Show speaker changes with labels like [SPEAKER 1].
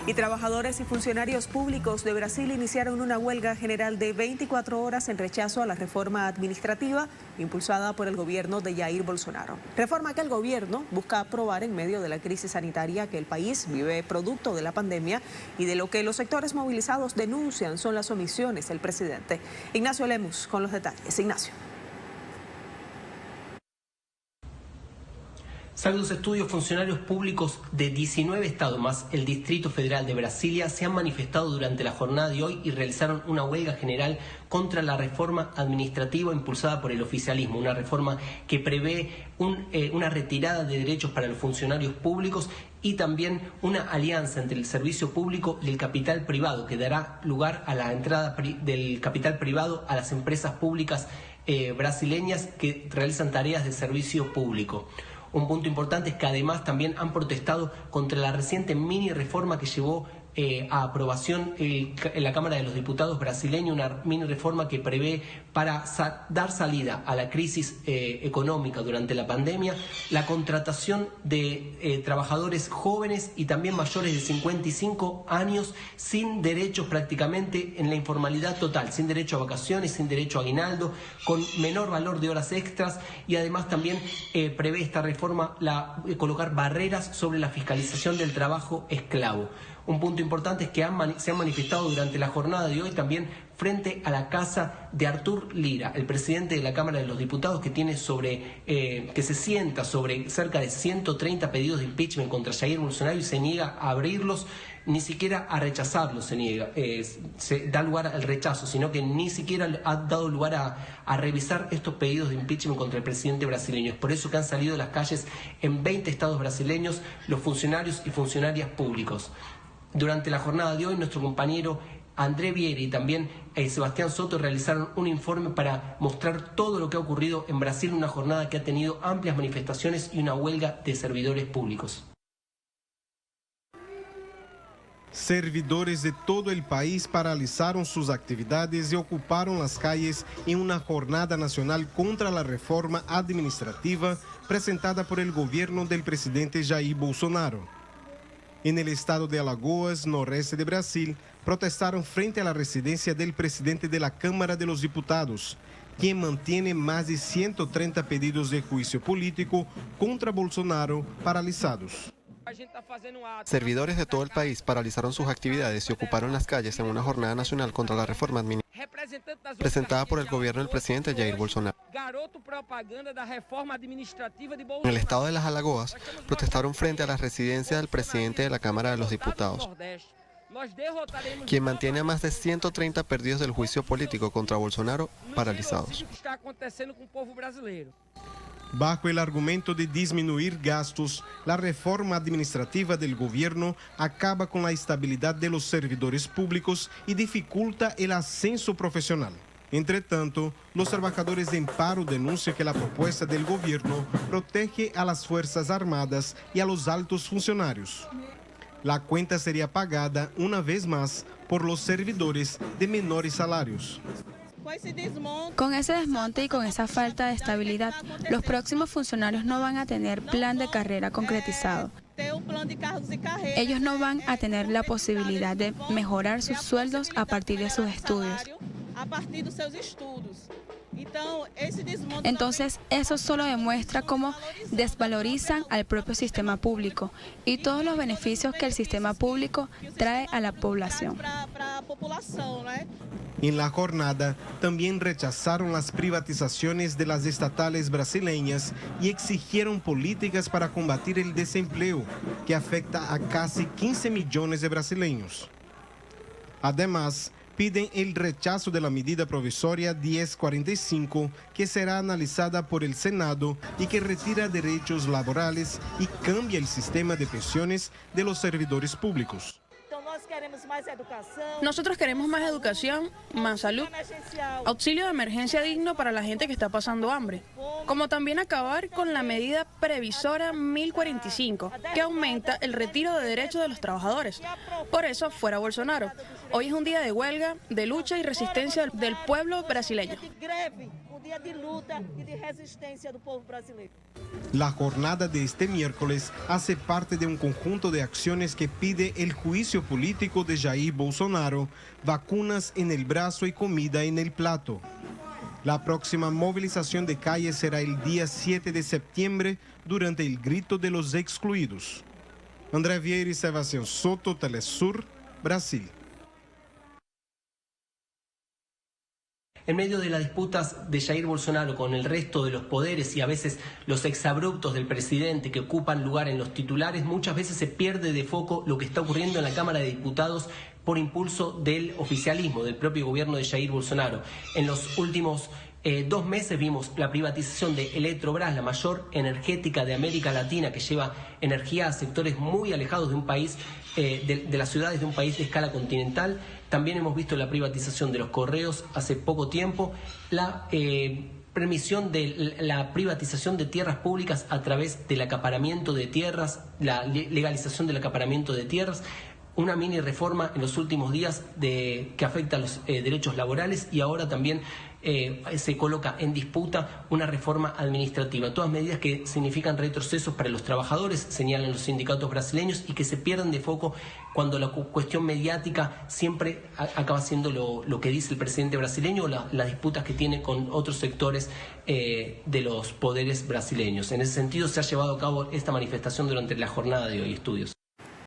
[SPEAKER 1] Y trabajadores y funcionarios públicos de Brasil iniciaron una huelga general de 24 horas en rechazo a la reforma administrativa impulsada por el gobierno de Jair Bolsonaro. Reforma que el gobierno busca aprobar en medio de la crisis sanitaria que el país vive producto de la pandemia y de lo que los sectores movilizados denuncian son las omisiones del presidente. Ignacio Lemus con los detalles. Ignacio.
[SPEAKER 2] Según los estudios, funcionarios públicos de 19 estados más el Distrito Federal de Brasilia se han manifestado durante la jornada de hoy y realizaron una huelga general contra la reforma administrativa impulsada por el oficialismo, una reforma que prevé una retirada de derechos para los funcionarios públicos y también una alianza entre el servicio público y el capital privado que dará lugar a la entrada del capital privado a las empresas públicas brasileñas que realizan tareas de servicio público. Un punto importante es que además también han protestado contra la reciente mini reforma que llevó a aprobación en la Cámara de los Diputados brasileña, una mini reforma que prevé para dar salida a la crisis económica durante la pandemia, la contratación de trabajadores jóvenes y también mayores de 55 años sin derechos prácticamente en la informalidad total, sin derecho a vacaciones, sin derecho a aguinaldo, con menor valor de horas extras y además también prevé esta reforma colocar barreras sobre la fiscalización del trabajo esclavo. Un punto importante es que se han manifestado durante la jornada de hoy también frente a la casa de Arthur Lira, el presidente de la Cámara de los Diputados, que se sienta sobre cerca de 130 pedidos de impeachment contra Jair Bolsonaro y se niega a abrirlos, ni siquiera a rechazarlos se niega, se da lugar al rechazo, sino que ni siquiera ha dado lugar a revisar estos pedidos de impeachment contra el presidente brasileño. Es por eso que han salido a las calles en 20 estados brasileños los funcionarios y funcionarias públicos. Durante la jornada de hoy, nuestro compañero André Vieri y también Sebastián Soto realizaron un informe para mostrar todo lo que ha ocurrido en Brasil, una jornada que ha tenido amplias manifestaciones y una huelga de servidores públicos.
[SPEAKER 3] Servidores de todo el país paralizaron sus actividades y ocuparon las calles en una jornada nacional contra la reforma administrativa presentada por el gobierno del presidente Jair Bolsonaro. En el estado de Alagoas, noreste de Brasil, protestaron frente a la residencia del presidente de la Cámara de los Diputados, quien mantiene más de 130 pedidos de juicio político contra Bolsonaro paralizados.
[SPEAKER 4] Servidores de todo el país paralizaron sus actividades y ocuparon las calles en una jornada nacional contra la reforma administrativa presentada por el gobierno del presidente Jair Bolsonaro. En el estado de las Alagoas, protestaron frente a la residencia del presidente de la Cámara de los Diputados, quien mantiene a más de 130 pedidos del juicio político contra Bolsonaro paralizados.
[SPEAKER 3] Bajo el argumento de disminuir gastos, la reforma administrativa del gobierno acaba con la estabilidad de los servidores públicos y dificulta el ascenso profesional. Entre tanto, los trabajadores en paro denuncian que la propuesta del gobierno protege a las Fuerzas Armadas y a los altos funcionarios. La cuenta sería pagada una vez más por los servidores de menores salarios.
[SPEAKER 5] Con ese desmonte y con esa falta de estabilidad, los próximos funcionarios no van a tener plan de carrera concretizado. Ellos no van a tener la posibilidad de mejorar sus sueldos a partir de sus estudios. Entonces, eso solo demuestra cómo desvalorizan al propio sistema público y todos los beneficios que el sistema público trae a la población.
[SPEAKER 3] En la jornada, también rechazaron las privatizaciones de las estatales brasileñas y exigieron políticas para combatir el desempleo, que afecta a casi 15 millones de brasileños. Además, piden el rechazo de la medida provisoria 1045, que será analizada por el Senado y que retira derechos laborales y cambia el sistema de pensiones de los servidores públicos.
[SPEAKER 6] Nosotros queremos más educación, más salud, auxilio de emergencia digno para la gente que está pasando hambre, como también acabar con la medida previsora 1045, que aumenta el retiro de derechos de los trabajadores. Por eso, fuera Bolsonaro. Hoy es un día de huelga, de lucha y resistencia del pueblo brasileño.
[SPEAKER 7] día de luta y de resistencia del pueblo brasileño.
[SPEAKER 3] La jornada de este miércoles hace parte de un conjunto de acciones que pide el juicio político de Jair Bolsonaro, vacunas en el brazo y comida en el plato. La próxima movilización de calle será el día 7 de septiembre durante el Grito de los Excluidos. André Vieira y Sebastián Soto, Telesur, Brasil.
[SPEAKER 2] En medio de las disputas de Jair Bolsonaro con el resto de los poderes y a veces los exabruptos del presidente que ocupan lugar en los titulares, muchas veces se pierde de foco lo que está ocurriendo en la Cámara de Diputados por impulso del oficialismo, del propio gobierno de Jair Bolsonaro. En los últimos 2 meses vimos la privatización de Eletrobras, la mayor energética de América Latina, que lleva energía a sectores muy alejados de un país, de las ciudades de un país de escala continental. También hemos visto la privatización de los correos hace poco tiempo, la permisión de la privatización de tierras públicas a través del acaparamiento de tierras, la legalización del acaparamiento de tierras, una mini reforma en los últimos días que afecta a los derechos laborales y ahora también se coloca en disputa una reforma administrativa. Todas medidas que significan retrocesos para los trabajadores, señalan los sindicatos brasileños, y que se pierden de foco cuando la cuestión mediática siempre acaba siendo lo que dice el presidente brasileño o las disputas que tiene con otros sectores de los poderes brasileños. En ese sentido se ha llevado a cabo esta manifestación durante la jornada de hoy. Estudios.